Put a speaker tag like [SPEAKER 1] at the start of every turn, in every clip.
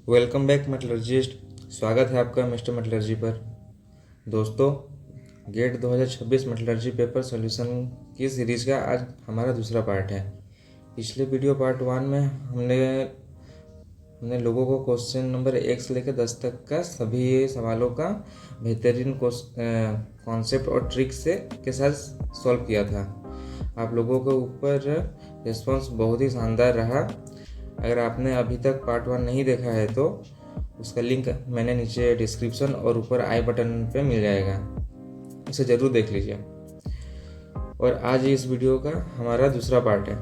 [SPEAKER 1] Welcome back metallurgist. स्वागत है आपका मिस्टर मेटलर्जी पर। दोस्तों, गेट 2026 मेटलर्जी पेपर सॉल्यूशन की सीरीज़ का आज हमारा दूसरा पार्ट है। पिछले वीडियो पार्ट 1 में हमने लोगों को क्वेश्चन नंबर 1 से लेकर 10 तक का सभी सवालों का बेहतरीन कॉन्सेप्ट और ट्रिक से के साथ सॉल्व किया था। आप लोगों के ऊपर रिस्पॉन्स बहुत ही शानदार रहा। अगर आपने अभी तक पार्ट 1 नहीं देखा है तो उसका लिंक मैंने नीचे डिस्क्रिप्शन और ऊपर आई बटन पे मिल जाएगा, उसे ज़रूर देख लीजिए। और आज इस वीडियो का हमारा दूसरा पार्ट है।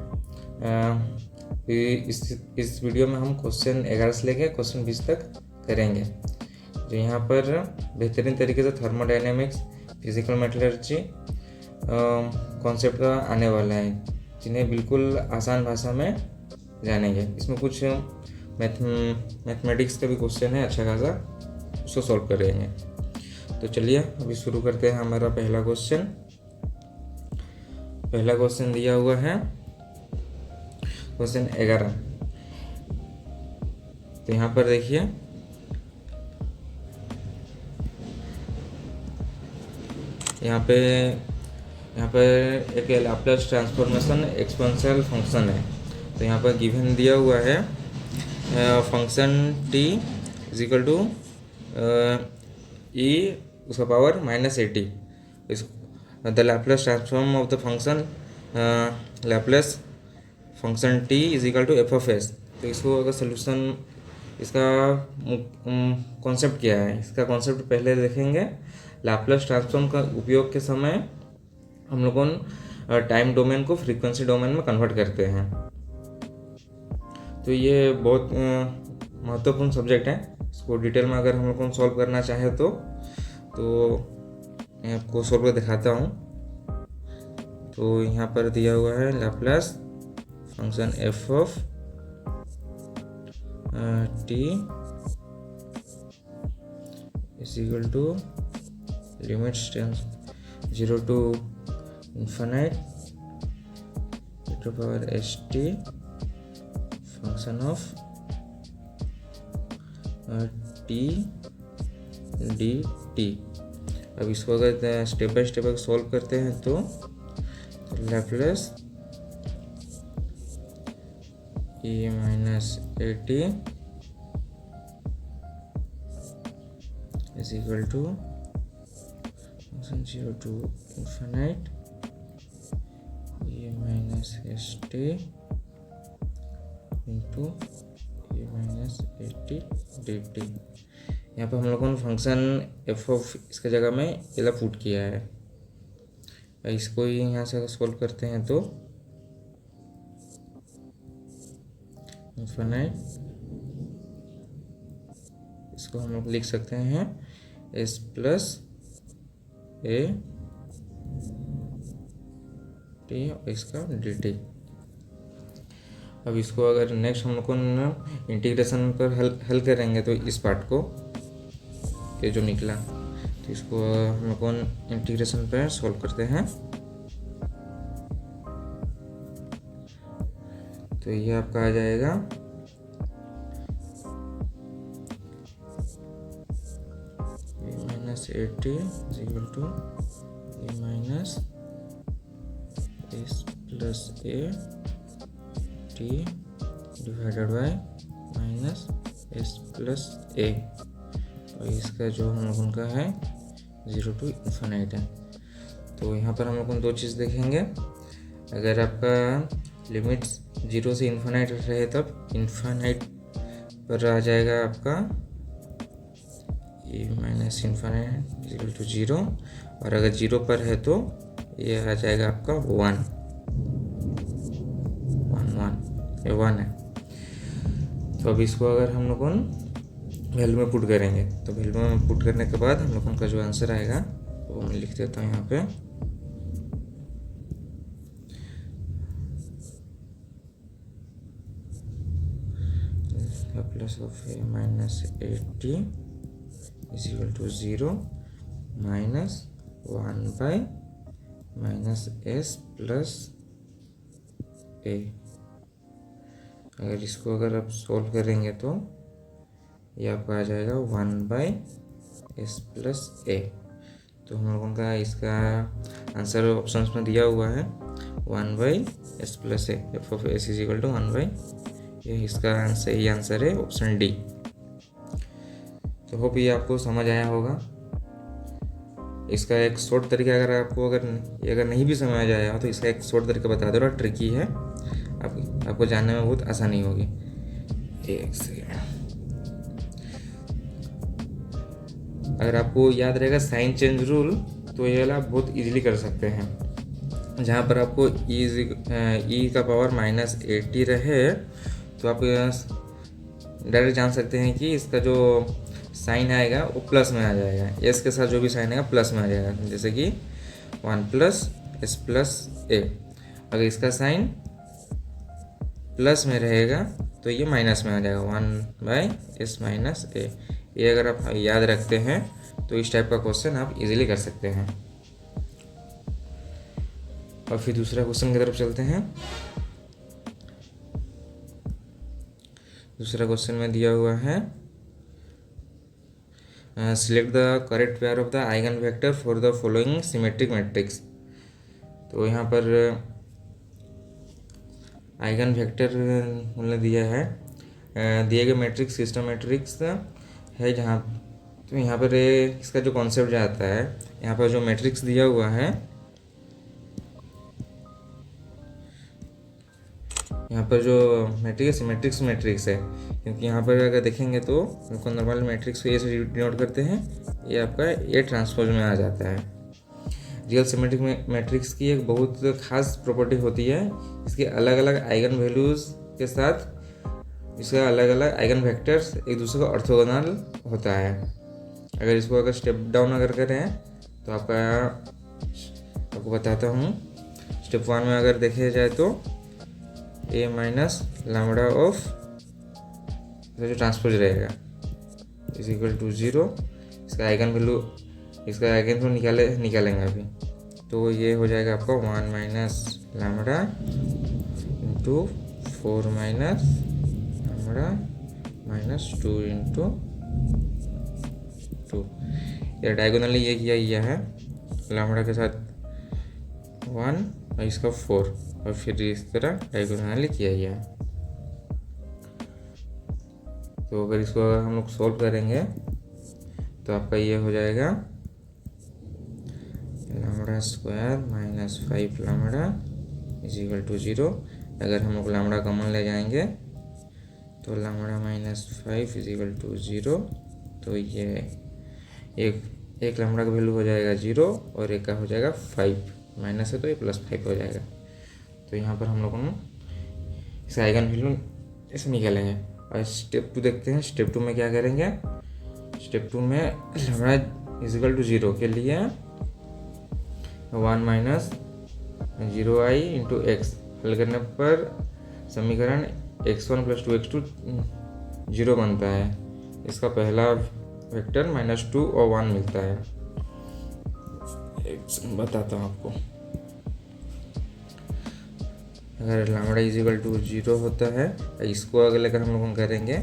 [SPEAKER 1] इस वीडियो में हम क्वेश्चन 11 से लेकर क्वेश्चन 20 तक करेंगे, जो यहाँ पर बेहतरीन तरीके से थर्मोडायनेमिक्स, फिजिकल मेटलर्जी कॉन्सेप्ट का आने वाला है, जिन्हें बिल्कुल आसान भाषा में जानेंगे। इसमें कुछ मैथमेटिक्स का भी क्वेश्चन है अच्छा खासा, उसको सॉल्व करेंगे। तो चलिए अभी शुरू करते हैं। हमारा पहला क्वेश्चन दिया हुआ है क्वेश्चन 11। तो यहाँ पर देखिए, यहाँ पे एक लाप्लास ट्रांसफॉर्मेशन एक्सपोनेंशियल फंक्शन है। तो यहाँ पर गिवन दिया हुआ है function t is equal to e उसका power -80। The Laplace transform of the function Laplace function t is equal to f(s). तो इसको अगर सोल्यूशन, इसका कॉन्सेप्ट क्या है, इसका कॉन्सेप्ट पहले देखेंगे। लाप्लास ट्रांसफॉर्म का उपयोग के समय हम लोगों टाइम डोमेन को फ्रीक्वेंसी डोमेन में कन्वर्ट करते हैं। तो ये बहुत महत्वपूर्ण सब्जेक्ट है। इसको डिटेल में अगर हम लोग को सॉल्व करना चाहे तो मैं आपको सॉल्व कर दिखाता हूँ। तो यहाँ पर दिया हुआ है Laplace function f of t is equal to limits 0 to infinite e to power st function of t dt। अब इसको अगर स्टेप बाय स्टेप सॉल्व करते हैं तो Laplace e -at is equal to 0 to infinite e -st into e -at dt। यहाँ पर हम लोगों ने फंक्शन f ऑफ इसके जगह में एल पुट किया है। इसको ही यहाँ से सॉल्व करते हैं तो इन्फिनाइट, इसको हम लोग लिख सकते हैं s प्लस a t और इसका dt। अब इसको अगर नेक्स्ट हम लोग को इंटीग्रेशन पर हल करेंगे तो इस पार्ट को, ये जो निकला, तो इसको हम लोग को इंटीग्रेशन पर सॉल्व करते हैं। तो ये आपका आ जाएगा -80 is equal to e -s plus a t divided by -s plus a। और इसका जो हम लोगों का है 0 to infinite है। तो यहाँ पर हम लोग दो चीज़ देखेंगे। अगर आपका लिमिट 0 से इन्फिनाइट रहे तब इन्फिनाइट पर आ जाएगा आपका e - इन्फिनाइट इक्वल टू 0, और अगर 0 पर है तो ये आ जाएगा आपका 1 ये 1 है। तो अब इसको अगर हम लोग वैल्यू में पुट करेंगे तो वैल्यू में पुट करने के बाद हम लोगों का जो आंसर आएगा वो मैं लिख देता हूँ यहाँ पे। Laplace of a -at is equal to 0 minus 1 by -s plus a। अगर इसको अगर आप सॉल्व करेंगे तो ये आपका आ जाएगा 1/s+a। तो हम लोगों का इसका आंसर ऑप्शन में दिया हुआ है 1/s+a, f(s) = 1/, ये इसका सही आंसर है ऑप्शन डी। तो होप ये आपको समझ आया होगा। इसका एक शॉर्ट तरीका अगर नहीं भी समझ आया तो इसका एक शॉर्ट तरीका बता दो, थोड़ा ट्रिकी है, आपको जानने में बहुत आसानी होगी। एक सेकेंड, अगर आपको याद रहेगा साइन चेंज रूल, तो ये वाला आप बहुत इजीली कर सकते हैं। जहाँ पर आपको e का पावर -80 रहे, तो आप डायरेक्ट जान सकते हैं कि इसका जो साइन आएगा वो प्लस में आ जाएगा, एस के साथ जो भी साइन आएगा प्लस में आ जाएगा, जैसे कि 1+s+a। अगर इसका साइन प्लस में रहेगा तो ये माइनस में आ जाएगा, 1/s-a। ये अगर आप याद रखते हैं तो इस टाइप का क्वेश्चन आप इजीली कर सकते हैं। और फिर दूसरा क्वेश्चन की तरफ चलते हैं। दूसरा क्वेश्चन में दिया हुआ है select the correct pair of the eigen vector for the following symmetric matrix. तो यहाँ पर आइगन वेक्टर उन्होंने दिया है, दिए गए मैट्रिक्स सिस्टम मैट्रिक्स है जहाँ, तो यहाँ पर इसका जो कॉन्सेप्ट आता है, यहाँ पर जो मैट्रिक्स दिया हुआ है, यहाँ पर जो मैट्रिक्स सिमेट्रिक्स मैट्रिक्स है, क्योंकि यहाँ पर अगर देखेंगे तो उनको नॉर्मल मैट्रिक्स को ए से डिनोट करते हैं, ये आपका ए ट्रांसपोज में आ जाता है। रियल सिमेट्रिक मैट्रिक्स की एक बहुत खास प्रॉपर्टी होती है, इसके अलग अलग आइगन वैल्यूज़ के साथ इसका अलग अलग आइगन वेक्टर्स एक दूसरे का ऑर्थोगोनल होता है। अगर इसको अगर स्टेप डाउन अगर करें तो आपको बताता हूँ। स्टेप 1 में अगर देखे जाए तो a माइनस लैम्बडा ऑफ जो ट्रांसपोज रहेगा = 0। इसका आइगन वैल्यू निकालेंगे अभी, तो ये हो जाएगा आपका 1 minus lambda into 4 minus lambda minus 2 into 2। ये डायगोनली ये किया गया है, लैम्बडा के साथ 1 और इसका 4, और फिर इस तरह डायगोनली किया गया है। तो अगर इसको हम लोग सॉल्व करेंगे तो आपका ये हो जाएगा लैम्बडा स्क्वायर माइनस 5 लैम्बडा = 0। अगर हम लोग लैम्बडा कॉमन ले जाएंगे तो लैम्बडा माइनस 5 = 0। तो ये एक लैम्बडा का वैल्यू हो जाएगा 0 और एक का हो जाएगा 5, माइनस है तो ये +5 हो जाएगा। तो यहाँ पर हम लोगों ने इस आइगन वैल्यू ऐसे निकालेंगे। और स्टेप 2 देखते हैं। स्टेप 2 में क्या करेंगे? स्टेप 2 में लैम्बडा = 0 के लिए 1 माइनस 0i इंटू एक्स हल करने पर समीकरण x1 + 2x2 0 बनता है। इसका पहला वेक्टर -2 और 1 मिलता है। बताता हूँ आपको। अगर लैम्बडा = 0 होता है, इसको अगर लेकर हम लोग करेंगे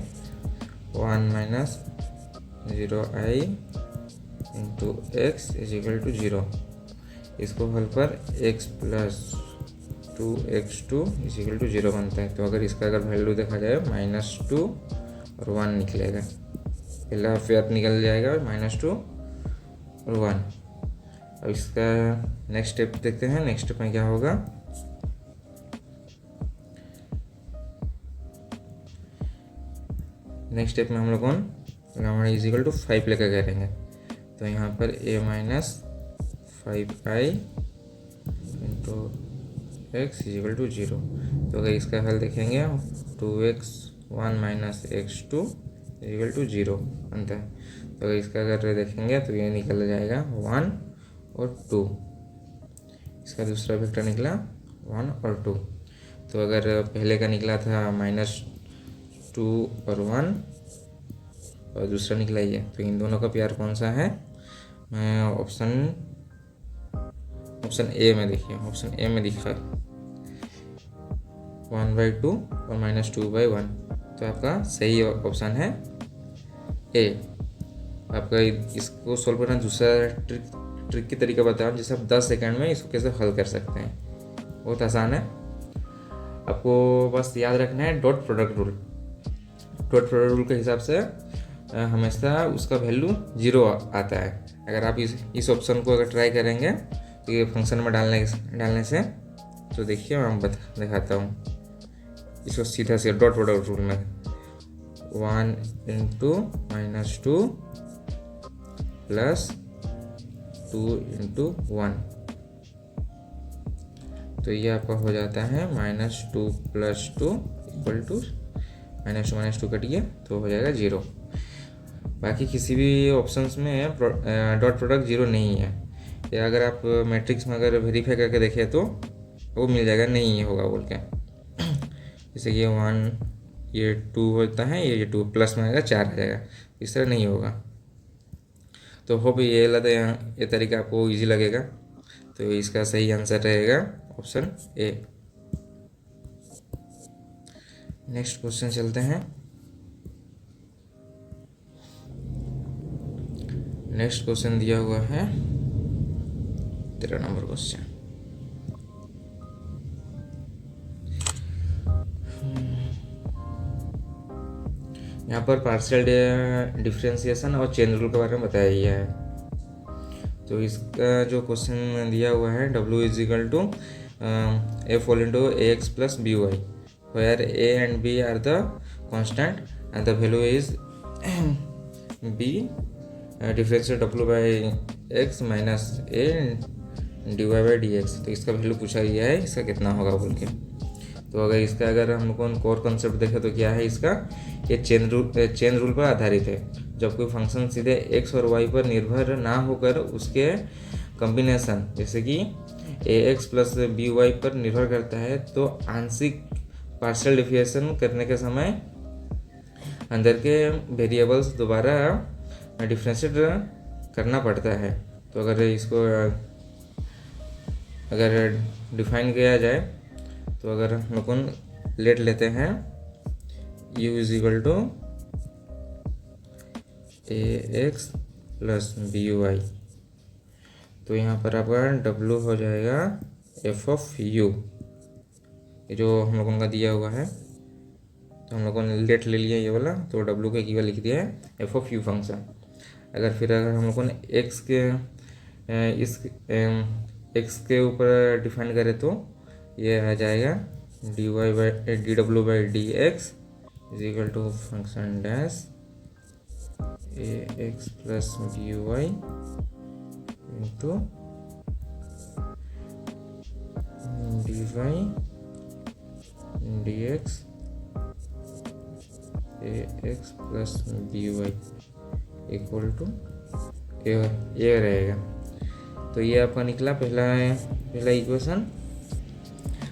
[SPEAKER 1] 1 माइनस 0i इंटू एक्स = 0। इसको हल पर x + 2x2 = 0 बनता है। तो अगर इसका वैल्यू देखा जाए -2 और 1 निकलेगा। पहला फेयर निकल जाएगा -2 और 1। अब इसका नेक्स्ट स्टेप देखते हैं। नेक्स्ट स्टेप में क्या होगा? नेक्स्ट स्टेप में हम लोग लैम्बडा = 5 लेकर करेंगे। तो यहाँ पर a minus 5i into x = 0। तो अगर इसका हल देखेंगे 2x1 माइनस x2 = 0 बनता है। तो अगर इसका अगर देखेंगे तो ये निकल जाएगा 1 और 2। इसका दूसरा वेक्टर निकला 1 और 2। तो अगर पहले का निकला था -2 और 1 और दूसरा निकला ये, तो इन दोनों का प्यार कौन सा है? मैं ऑप्शन ए में देखिए, ऑप्शन ए में दिखा 1/2 और -2/1। तो आपका सही ऑप्शन है ए। आपका इसको सॉल्व करना दूसरा ट्रिक की तरीका बताया जिससे आप 10 सेकंड में इसको कैसे हल कर सकते हैं। बहुत आसान है, आपको बस याद रखना है dot product rule. Dot product rule के हिसाब से हमेशा उसका वैल्यू 0 आता है। अगर आप इस ऑप्शन को अगर ट्राई करेंगे तो ये फंक्शन में डालने से तो देखिए मैं दिखाता हूँ इसको सीधा से डॉट प्रोडक्ट रूल में 1 इंटू -2 प्लस 2 इंटू 1, तो ये आपका हो जाता है -2 + 2 इक्वल टू -2 कट गया तो हो जाएगा 0। बाकी किसी भी ऑप्शंस में डॉट प्रोडक्ट 0 नहीं है, या अगर आप मैट्रिक्स में अगर वेरीफाई करके देखें तो वो मिल जाएगा, नहीं होगा बोल के। जैसे ये 1 ये 2 होता है, ये 2 प्लस में आएगा 4 आ जाएगा, इस तरह नहीं होगा। तो होप ये तरीका आपको इजी लगेगा। तो इसका सही आंसर रहेगा ऑप्शन ए। नेक्स्ट क्वेश्चन चलते हैं। नेक्स्ट क्वेश्चन दिया हुआ है 13 नंबर क्वेश्चन। यहाँ पर पार्शियल डिफरेंशिएशन और चेन रूल के बारे में बताया गया है। तो इसका जो क्वेश्चन दिया हुआ है W = F all into AX plus BY, where A and B are the constant and the value is B differential W by X minus A dy by dx। तो इसका वैल्यू पूछा गया है, इसका कितना होगा बोल के। तो अगर हम लोग को कोर कॉन्सेप्ट देखें तो क्या है इसका, ये चेन रूल पर आधारित है। जब कोई फंक्शन सीधे x और y पर निर्भर ना होकर उसके कॉम्बिनेशन जैसे कि ax प्लस by पर निर्भर करता है, तो आंशिक पार्शियल डिफरेंशिएशन करने के समय अंदर के वेरिएबल्स दोबारा डिफ्रेंशिएट करना पड़ता है। तो अगर इसको डिफाइन किया जाए तो अगर हम लोग लेट लेते हैं u = ax प्लस by, तो यहाँ पर आपका w हो जाएगा f of u, जो हम लोगों का दिया हुआ है। तो हम लोगों ने लेट ले लिया ये वाला, तो w के इक्वल लिख दिया है f of u फंक्शन। अगर हम लोगों ने x के ऊपर डिफाइन करें तो ये आ जाएगा dw by dx = function dash ax plus by into dy dx ax plus by equal to ये रहेगा। तो ये आपका निकला पहला इक्वेशन।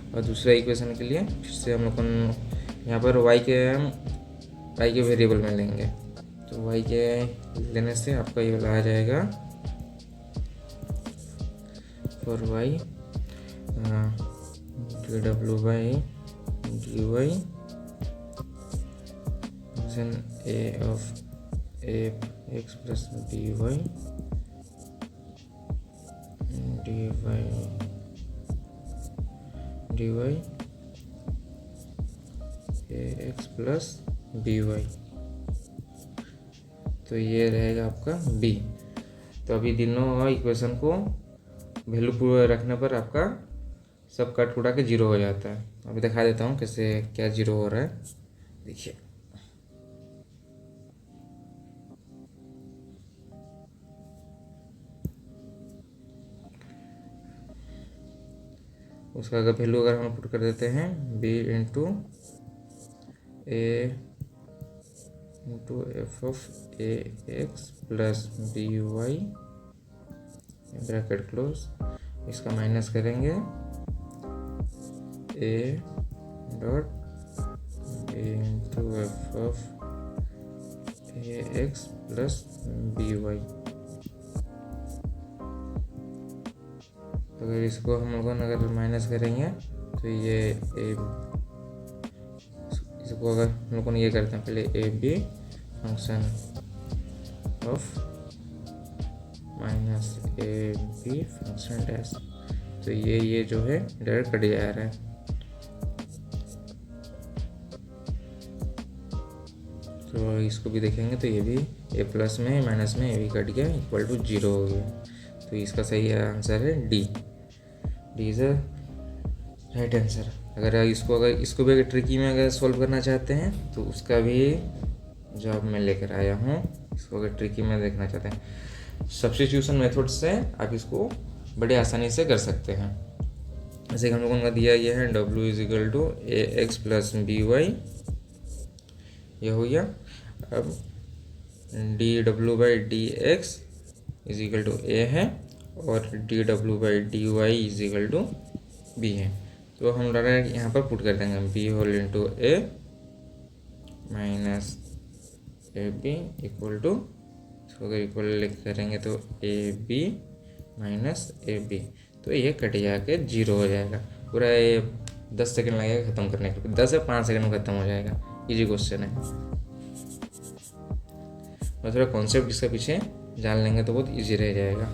[SPEAKER 1] और दूसरा इक्वेशन के लिए फिर से हम लोग को यहाँ पर y के वेरिएबल में लेंगे। तो y के लेने से आपका ये वाला आ जाएगा for y dw by dy function a of ax plus by dy ax plus by, तो ये रहेगा आपका b। तो अभी तीनों इक्वेशन को वैल्यू पूरा रखने पर आपका सब कट उड़ा के 0 हो जाता है। अभी दिखा देता हूँ कैसे क्या 0 हो रहा है, देखिए। उसका अगर वैल्यू हम पुट कर देते हैं b into f of ax plus by bracket close, इसका माइनस करेंगे a dot b into f of ax plus by। तो अगर इसको हम लोगों ने अगर माइनस करेंगे तो ये इसको अगर हम लोगों ने ये करते हैं पहले A B function of minus A B function dash. तो ये जो है डायरेक्ट कट जा रहा है। तो इसको भी देखेंगे तो ये भी ए प्लस में माइनस में ए भी कट गया, इक्वल टू 0 हो गया। तो इसका सही आंसर है D. D is right answer. अगर इसको भी अगर ट्रिकी में अगर सॉल्व करना चाहते हैं तो उसका भी जवाब मैं लेकर आया हूँ। इसको अगर ट्रिकी में देखना चाहते हैं सब्स्टिट्यूशन मेथड से आप इसको बड़े आसानी से कर सकते हैं। जैसे कि हम लोगों का दिया ये है W is equal to A X plus B Y, ये हो गया। अब D W by D X is equal to A है और D W by D Y is equal to B है। तो हम डायरेक्ट यहाँ पर पुट कर देंगे B whole into A minus A B equal to, इसको अगर इक्वल करेंगे तो A B minus A B. तो ये कट जाके 0 हो जाएगा। पूरा ये 10 सेकंड लगेगा ख़त्म करने के लिए, 10 से 5 सेकंड में ख़त्म हो जाएगा। इजी क्वेश्चन है। और थोड़ा कॉन्सेप्ट इसके पीछे जान लेंगे तो बहुत इजी रह जाएगा।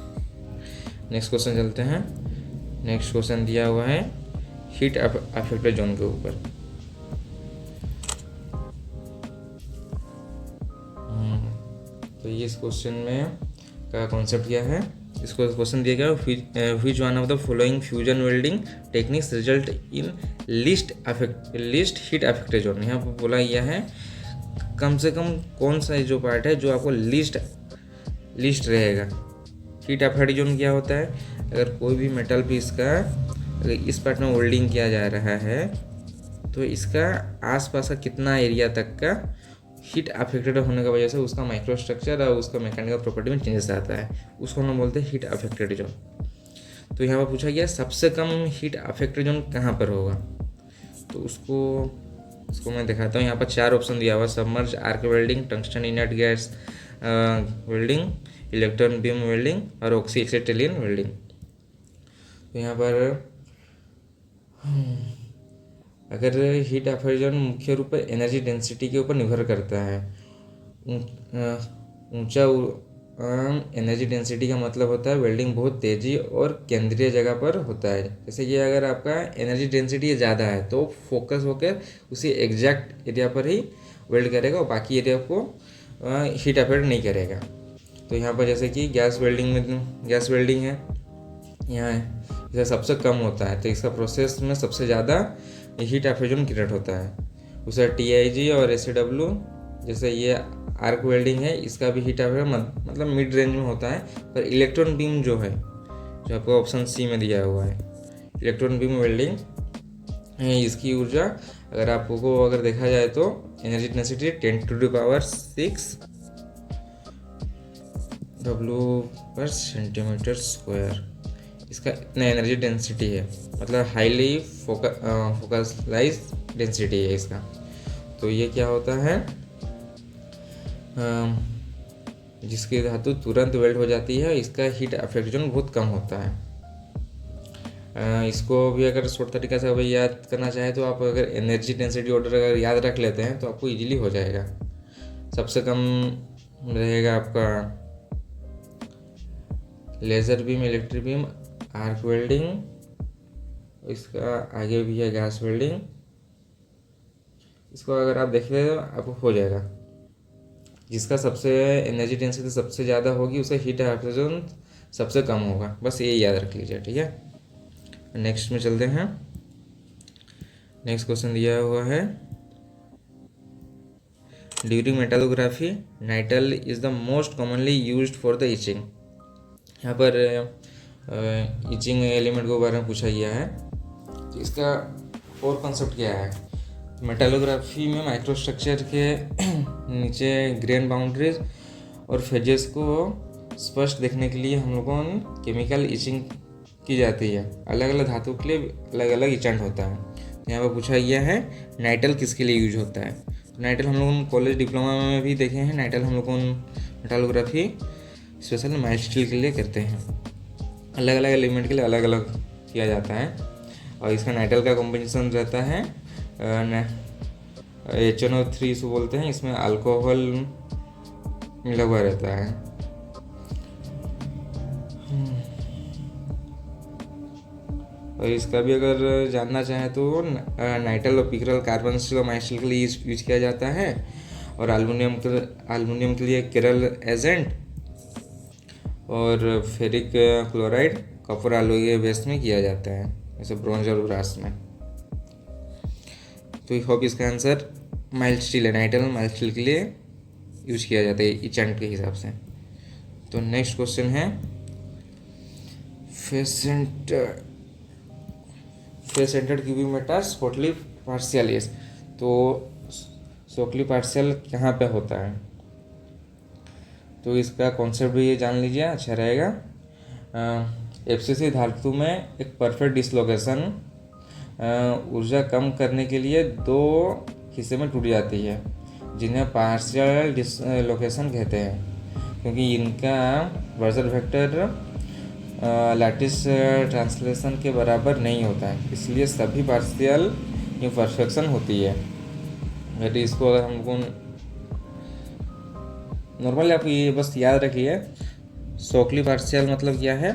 [SPEAKER 1] नेक्स्ट क्वेश्चन चलते हैं। नेक्स्ट क्वेश्चन दिया हुआ है हीट अफेक्टेड जोन के ऊपर। तो ये इस क्वेश्चन में का कॉन्सेप्ट क्या है, इसको क्वेश्चन दिया गया which one of the following fusion welding techniques result in least heat affected zone. यहाँ पर बोला गया है कम से कम कौन सा जो पार्ट है जो आपको लीस्ट रहेगा। हीट अफेक्टेड जोन क्या होता है, अगर कोई भी मेटल पीस का अगर इस पार्ट में वेल्डिंग किया जा रहा है तो इसका आसपास का कितना एरिया तक का हीट अफेक्टेड होने की वजह से उसका माइक्रोस्ट्रक्चर और उसका मैकेनिकल प्रॉपर्टी में चेंजेस आता है, उसको हम बोलते हैं हीट अफेक्टेड जोन। तो यहाँ पर पूछा गया सबसे कम हीट अफेक्टेड जोन कहाँ पर होगा। तो उसको मैं दिखाता हूँ। यहाँ पर 4 ऑप्शन दिया हुआ, submerge arc welding, tungsten inert gas welding, electron beam welding और ऑक्सी एक्सेटिलीन वेल्डिंग। तो यहाँ पर अगर हीट अफेक्शन मुख्य रूप से एनर्जी डेंसिटी के ऊपर निर्भर करता है। ऊंचा एनर्जी डेंसिटी का मतलब होता है वेल्डिंग बहुत तेज़ी और केंद्रीय जगह पर होता है। जैसे कि अगर आपका एनर्जी डेंसिटी ज़्यादा है तो फोकस होकर उसी एग्जैक्ट एरिया पर ही वेल्ड करेगा और बाकी एरिया को हीट अफेक्ट नहीं करेगा। तो यहाँ पर जैसे कि गैस वेल्डिंग है यहाँ है, इसे सबसे कम होता है तो इसका प्रोसेस में सबसे ज़्यादा हीट अफेक्शन क्रिएट होता है। उसे TIG और SW जैसे ये आर्क वेल्डिंग है, इसका भी हीट अफेक्शन मतलब मिड रेंज में होता है। पर इलेक्ट्रॉन बीम जो है, जो आपको ऑप्शन सी में दिया हुआ है, इलेक्ट्रॉन बीम वेल्डिंग, इसकी ऊर्जा अगर देखा जाए तो एनर्जी डेंसिटी 10⁶ W/cm²। इसका इतना एनर्जी डेंसिटी है, मतलब हाईली फोकसलाइज डेंसिटी है इसका। तो ये क्या होता है, जिसकी धातु तुरंत वेल्ड हो जाती है, इसका हीट अफेक्शन बहुत कम होता है। इसको भी अगर शॉर्ट तरीका से अगर याद करना चाहे तो आप अगर एनर्जी डेंसिटी ऑर्डर अगर याद रख लेते हैं तो आपको इजीली हो जाएगा। सबसे कम रहेगा आपका laser beam, electric beam, arc welding, इसका आगे भी है गैस वेल्डिंग। इसको अगर आप देखें तो आपको हो जाएगा। जिसका सबसे एनर्जी डेंसिटी सबसे ज़्यादा होगी उसे हीट अफेक्शन सबसे कम होगा। बस ये याद रख लीजिए, ठीक है। नेक्स्ट में चलते हैं। नेक्स्ट क्वेश्चन दिया हुआ है during metallography nital is the most commonly used for the etching. यहाँ पर इचिंग एलिमेंट के बारे में पूछा गया है। तो इसका और कॉन्सेप्ट क्या है, मेटालोग्राफी में माइक्रोस्ट्रक्चर के नीचे ग्रेन बाउंड्रीज और फेजेस को स्पष्ट देखने के लिए हम लोगों ने केमिकल इचिंग की जाती है। अलग अलग धातु के लिए अलग अलग इचेंट होता है। यहाँ पर पूछा गया है नाइटल किसके लिए यूज होता है। तो नाइटल हम लोगों ने कॉलेज डिप्लोमा में भी देखे हैं। नाइटल हम लोगों ने मेटालोग्राफी स्पेशल माइल्ड स्टील के लिए करते हैं। अलग अलग एलिमेंट के लिए अलग अलग किया जाता है। और इसका नाइटल का कॉम्बिनेशन रहता है HNO3 इसको बोलते हैं। इसमें अल्कोहल मिला हुआ रहता है। और इसका भी अगर जानना चाहें तो नाइट्राइल और पिक्राइल कार्बन स्टील और माइस्टील के लिए यूज किया जाता है, और एल्युमिनियम के लिए केरल एजेंट, और ferric chloride copper alloy base में किया जाता है, जैसे ब्रॉन्ज और ब्रास में। तो आई होप इसका आंसर माइल्ड स्टील है, नाइट्राइल माइल्ड स्टील के लिए यूज किया जाता है इचेंट के हिसाब से। तो नेक्स्ट क्वेश्चन है फेस सेंटर्ड क्यूबिक मेटा स्कोटली पार्शियलिस। तो स्कोटली पार्शियल कहाँ पे होता है, तो इसका कॉन्सेप्ट भी ये जान लीजिए, अच्छा रहेगा। एफसीसी धातु में एक परफेक्ट डिसलोकेशन ऊर्जा कम करने के लिए दो हिस्से में टूट जाती है, जिन्हें पार्शियल डिसलोकेशन कहते हैं, क्योंकि इनका बर्जर वेक्टर लैटिस ट्रांसलेशन के बराबर नहीं होता है, इसलिए सभी पार्शियल इम्परफेक्शन होती है। यदि इसको अगर हमको नॉर्मली आप ये बस याद रखिए, स्कोटली पार्शियल मतलब क्या है,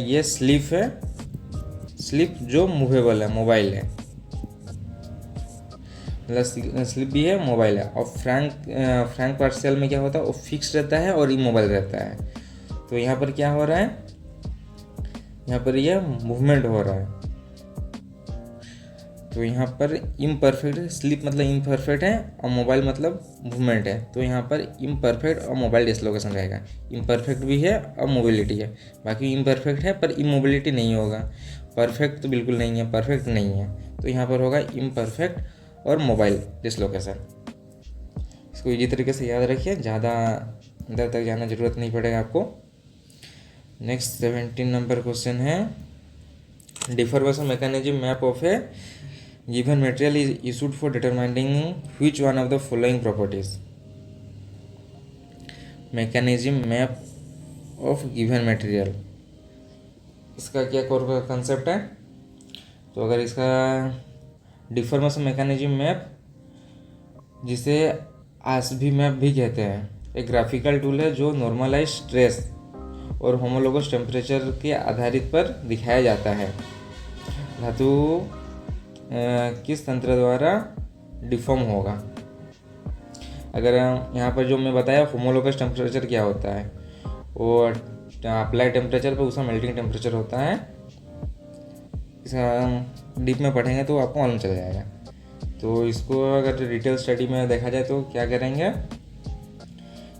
[SPEAKER 1] ये स्लिप है, स्लिप जो मूवेबल है, मोबाइल है, मतलब स्लिप भी है, मोबाइल है। और फ्रैंक पार्शियल में क्या होता है, वो फिक्स रहता है और इमोबाइल रहता है। तो यहाँ पर क्या हो रहा है, यहाँ पर ये मूवमेंट हो रहा है। तो यहाँ पर इम्परफेक्ट, स्लिप मतलब इम्परफेक्ट है और मोबाइल मतलब मूवमेंट है, तो यहाँ पर इम्परफेक्ट और मोबाइल डिसलोकेशन रहेगा। इम्परफेक्ट भी है और मोबिलिटी है, बाकी इम्परफेक्ट है पर इमोबिलिटी नहीं होगा, परफेक्ट तो बिल्कुल नहीं है, परफेक्ट नहीं है, तो यहाँ पर होगा इम्परफेक्ट और मोबाइल डिसलोकेशन। इसको इजी तरीके से याद रखिए, ज़्यादा अंदर तक जाना ज़रूरत नहीं पड़ेगा आपको। नेक्स्ट 17 नंबर क्वेश्चन है, deformation mechanism map of A given material is issued for determining which one of the following properties. Mechanism map of given material, इसका क्या कंसेप्ट है, तो अगर इसका डिफॉर्मेशन मैकेनिज्म मैप, जिसे आसभी मैप भी कहते हैं, एक ग्राफिकल टूल है जो नॉर्मलाइज स्ट्रेस और होमोलोगस टेम्परेचर के आधारित पर दिखाया जाता है। धातु किस तंत्र द्वारा डिफॉर्म होगा। अगर यहाँ पर जो मैं बताया होमोलोगस टेम्परेचर क्या होता है, वो अप्लाई टेम्परेचर पर उसका मेल्टिंग टेम्परेचर होता है। इसका डीप में पढ़ेंगे तो आपको मालूम चल जाएगा। तो इसको अगर डिटेल स्टडी में देखा जाए तो क्या करेंगे,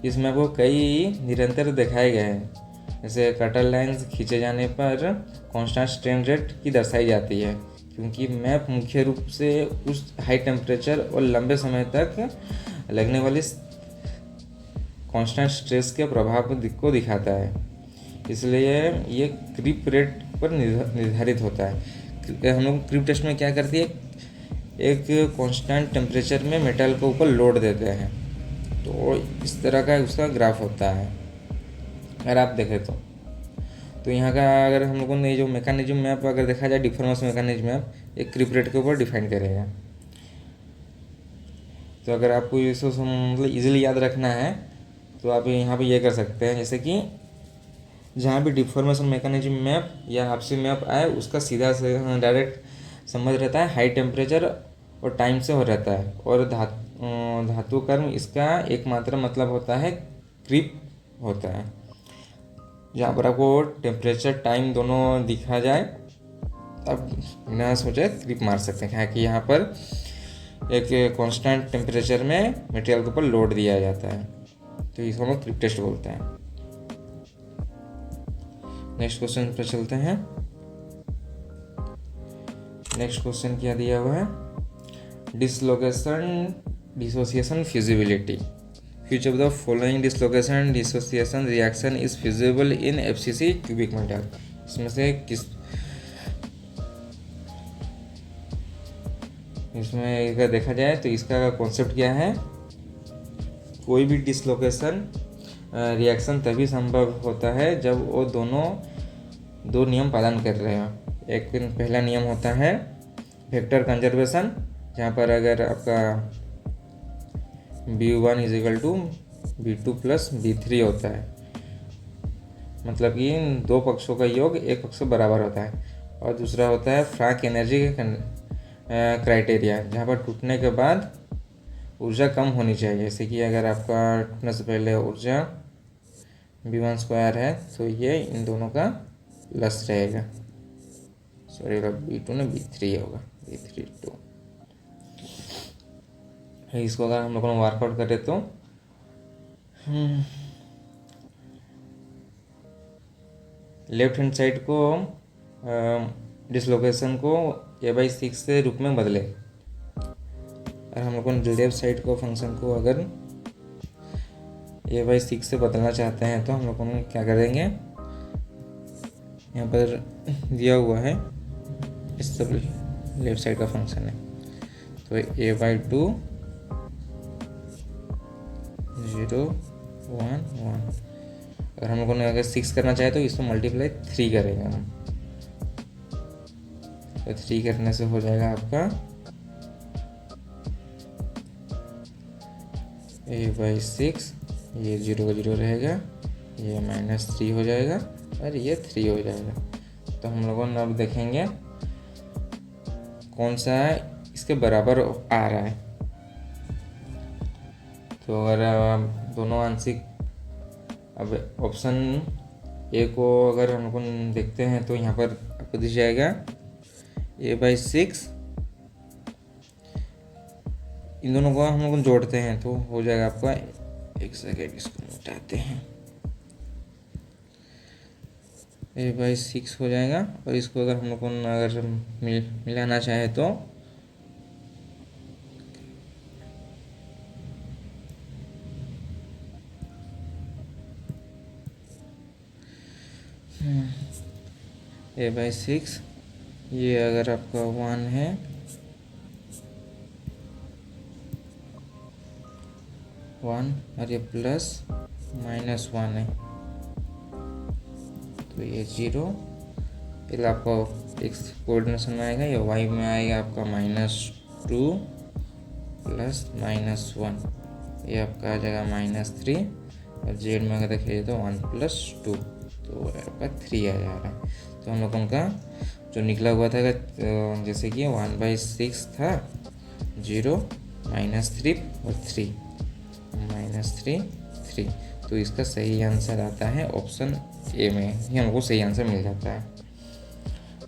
[SPEAKER 1] इसमें आपको कई निरंतर दिखाए गए हैं, जैसे कटर लाइंस खींचे जाने पर कांस्टेंट स्ट्रेन रेट की दर्शाई जाती है, क्योंकि मैप मुख्य रूप से उस हाई टेम्परेचर और लंबे समय तक लगने वाली कांस्टेंट स्ट्रेस के प्रभाव को दिखाता है, इसलिए ये क्रीप रेट पर निर्धारित होता है। हम लोग क्रीप टेस्ट में क्या करती है, एक कांस्टेंट टेम्परेचर में मेटल को ऊपर लोड देते हैं, तो इस तरह का उसका ग्राफ होता है अगर आप देखें तो यहाँ का अगर हम लोगों ने जो मैकेनिज्म मैप अगर देखा जाए, डिफॉर्मेशन मैकेनिज्म मैप एक क्रीप रेट के ऊपर डिफाइन करेगा। तो अगर आपको इसको मतलब इजीली याद रखना है तो आप यहाँ पे ये कर सकते हैं, जैसे कि जहाँ भी डिफॉर्मेशन मैकेनिज्म मैप या आपसी मैप आए उसका सीधा से डायरेक्ट संबंध रहता है हाई टेम्परेचर और टाइम से हो रहता है, और धातु कर्म इसका एकमात्र मतलब होता है क्रीप होता है। जहाँ पर आपको टेम्परेचर टाइम दोनों दिखा जाए अब बिना सोचे क्रीप मार सकते हैं, कि यहाँ पर एक कांस्टेंट टेम्परेचर में मटेरियल के ऊपर लोड दिया जाता है, तो इसको हम क्रीप टेस्ट बोलते हैं। नेक्स्ट क्वेश्चन पर चलते हैं। नेक्स्ट क्वेश्चन क्या दिया हुआ है, dislocation dissociation feasibility, which of the following dislocation dissociation reaction is feasible in FCC cubic metal। इसमें से इसमें अगर देखा जाए तो इसका कॉन्सेप्ट क्या है, कोई भी डिसलोकेशन रिएक्शन तभी संभव होता है जब वो दो नियम पालन कर रहे हो। एक पहला नियम होता है वेक्टर कंजर्वेशन, जहाँ पर अगर आपका B1 = B2 + B3 होता है, मतलब कि इन दो पक्षों का योग एक पक्ष बराबर होता है। और दूसरा होता है फ्रैंक एनर्जी क्राइटेरिया, जहाँ पर टूटने के बाद ऊर्जा कम होनी चाहिए। जैसे कि अगर आपका टूटने से पहले ऊर्जा V1² है तो ये इन दोनों का प्लस रहेगा, सॉरी V2 ने V3 होगा, V3 2। इसको अगर हम लोगों ने वर्कआउट करें तो लेफ्ट हैंड साइड को डिसलोकेशन को A/6 से रूप में बदले। और हम लोगों ने लेफ्ट साइड को फंक्शन को अगर A/6 से बदलना चाहते हैं तो हम लोगों ने क्या करेंगे, यहाँ पर दिया हुआ है इस सब लेफ्ट साइड का फंक्शन है, तो A/2 0 1 1। अगर हम लोगों ने अगर 6 करना चाहे तो इसको मल्टीप्लाई 3 करेंगे हम, तो 3 करने से हो जाएगा आपका A/6, ये 0 का 0 रहेगा, ये -3 हो जाएगा और ये 3 हो जाएगा। तो हम लोगों ने अब देखेंगे कौन सा इसके बराबर आ रहा है। तो अगर दोनों आंशिक, अब ऑप्शन ए को अगर हम लोग देखते हैं तो यहाँ पर आपको दिख जाएगा A/6, इन दोनों को हम लोग जोड़ते हैं तो हो जाएगा आपका, एक सेकेंड इसको मिटाते हैं, A/6 हो जाएगा। और इसको अगर हम लोग को अगर मिलाना चाहे तो A/6, ये अगर आपका 1 है, और ये प्लस -1 है तो ये 0, फिर आपको एक्स कोऑर्डिनेशन में आएगा, या वाई में आएगा आपका -2 प्लस -1, ये आपका आ जाएगा -3, और जेड में अगर देखिए तो 1 + 2, तो आपका 3 आ जा रहा है। तो हम लोगों का जो निकला हुआ था जैसे कि 1/6 था, 0 -3 और 3 -3 3, तो इसका सही आंसर आता है ऑप्शन ए में, ये हमको सही आंसर मिल जाता है।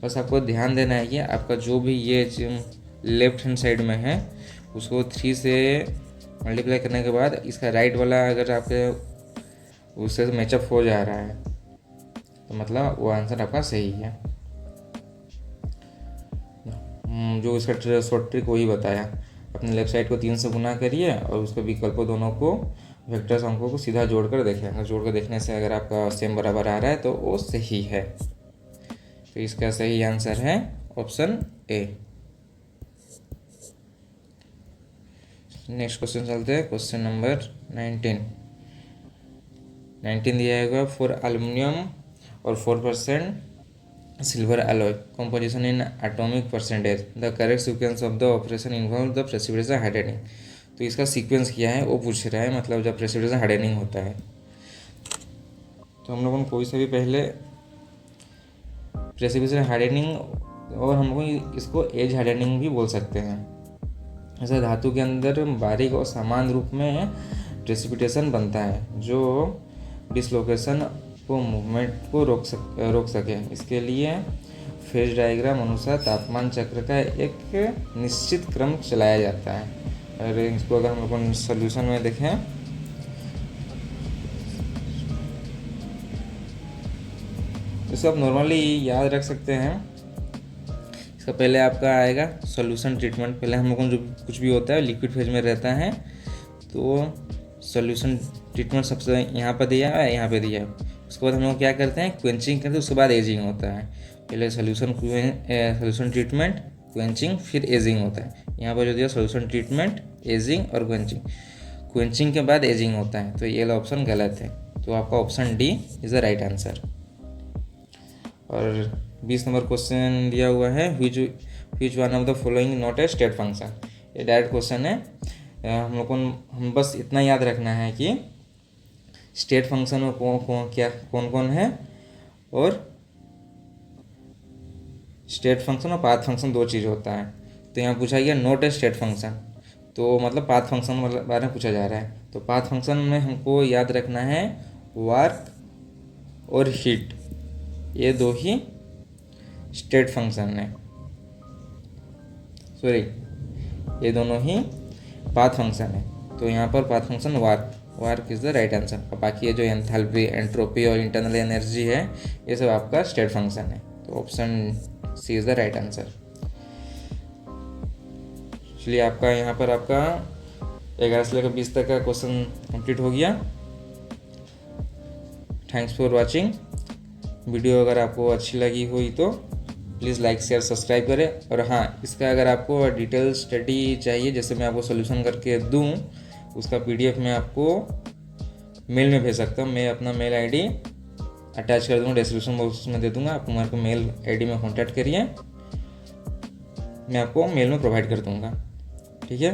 [SPEAKER 1] बस आपको ध्यान देना है कि आपका जो भी ये लेफ्ट हैंड साइड में है उसको 3 से मल्टीप्लाई करने के बाद इसका राइट वाला अगर आपके उससे मैचअप हो जा रहा है तो मतलब वो आंसर आपका सही है। जो इसका शॉर्ट ट्रिक वही बताया, अपने लेफ्ट साइड को 3 से गुना करिए और उसके विकल्पों दोनों को वेक्टर्स अंकों को सीधा जोड़कर देखें। अगर जोड़कर देखने से अगर आपका सेम बराबर आ रहा है तो वो सही है। तो इसका सही आंसर है ऑप्शन ए। नेक्स्ट क्वेश्चन चलते हैं, क्वेश्चन नंबर 19 दिया है फॉर एल्युमिनियम और 4% silver alloy composition in atomic percentage, the correct sequence of the operation involves the precipitation hardening। तो इसका सीक्वेंस क्या है वो पूछ रहा है, मतलब जब प्रेसिपिटेशन हार्डनिंग होता है तो हम लोगों को कोई सा भी पहले प्रेसिपिटेशन हार्डनिंग, और हम लोग इसको एज हार्डनिंग भी बोल सकते हैं। ऐसा धातु के अंदर बारीक और समान रूप में प्रेसिपिटेशन बनता है जो डिसलोकेशन को मूवमेंट को रोक सके। इसके लिए फेज डायग्राम अनुसार तापमान चक्र का एक निश्चित क्रम चलाया जाता है। और इसको अगर हम लोग सोल्यूशन में देखें तो सब नॉर्मली याद रख सकते हैं। इसका पहले आपका आएगा सॉल्यूशन ट्रीटमेंट। पहले हम लोगों को जो कुछ भी होता है लिक्विड फेज में रहता है तो सॉल्यूशन ट्रीटमेंट सबसे यहाँ पर दिया है, यहाँ पे दिया है। उसके बाद हम लोग क्या करते हैं, क्वेंचिंग करते हैं, उसके बाद एजिंग होता है। पहले सॉल्यूशन ट्रीटमेंट, क्वेंचिंग, फिर एजिंग होता है। यहाँ पर जो दिया सॉल्यूशन ट्रीटमेंट, एजिंग और क्वेंचिंग के बाद एजिंग होता है, तो ये ऑप्शन गलत है। तो आपका option D is the right answer. और 20 नंबर क्वेश्चन दिया हुआ है, which one of the following not a state function. ये डायरेक्ट क्वेश्चन है। हम लोग को हम बस इतना याद रखना है कि स्टेट फंक्शन में कौन कौन है और स्टेट फंक्शन और पाथ फंक्शन दो चीज़ होता है। तो यहाँ पूछा गया नोट ए स्टेट फंक्शन, तो मतलब पाथ फंक्शन बारे में पूछा जा रहा है। तो पाथ फंक्शन में हमको याद रखना है वर्क और हीट, ये दो ही स्टेट फंक्शन है, सॉरी ये दोनों ही पाथ फंक्शन है। तो यहाँ पर path function work is the right answer. और बाकी ये जो एंथैल्पी, एंट्रोपी और इंटरनल एनर्जी है, ये सब आपका स्टेट फंक्शन है। तो option C is the right answer. चलिए आपका यहाँ पर आपका 11 से लेकर 20 तक का क्वेश्चन कंप्लीट हो गया। Thanks for watching. वीडियो अगर आपको अच्छी लगी हुई तो प्लीज़ लाइक शेयर सब्सक्राइब करें। और हाँ, इसका अगर आपको डिटेल स्टडी चाहिए, जैसे मैं आपको सोल्यूशन करके दूँ, उसका PDF मैं आपको मेल में भेज सकता हूँ। मैं अपना मेल ID अटैच कर दूँगा, डिस्क्रिप्शन बॉक्स में दे दूँगा। आप मेरे को मेल ID में कॉन्टैक्ट करिए, मैं आपको मेल में प्रोवाइड कर दूँगा। ठीक है।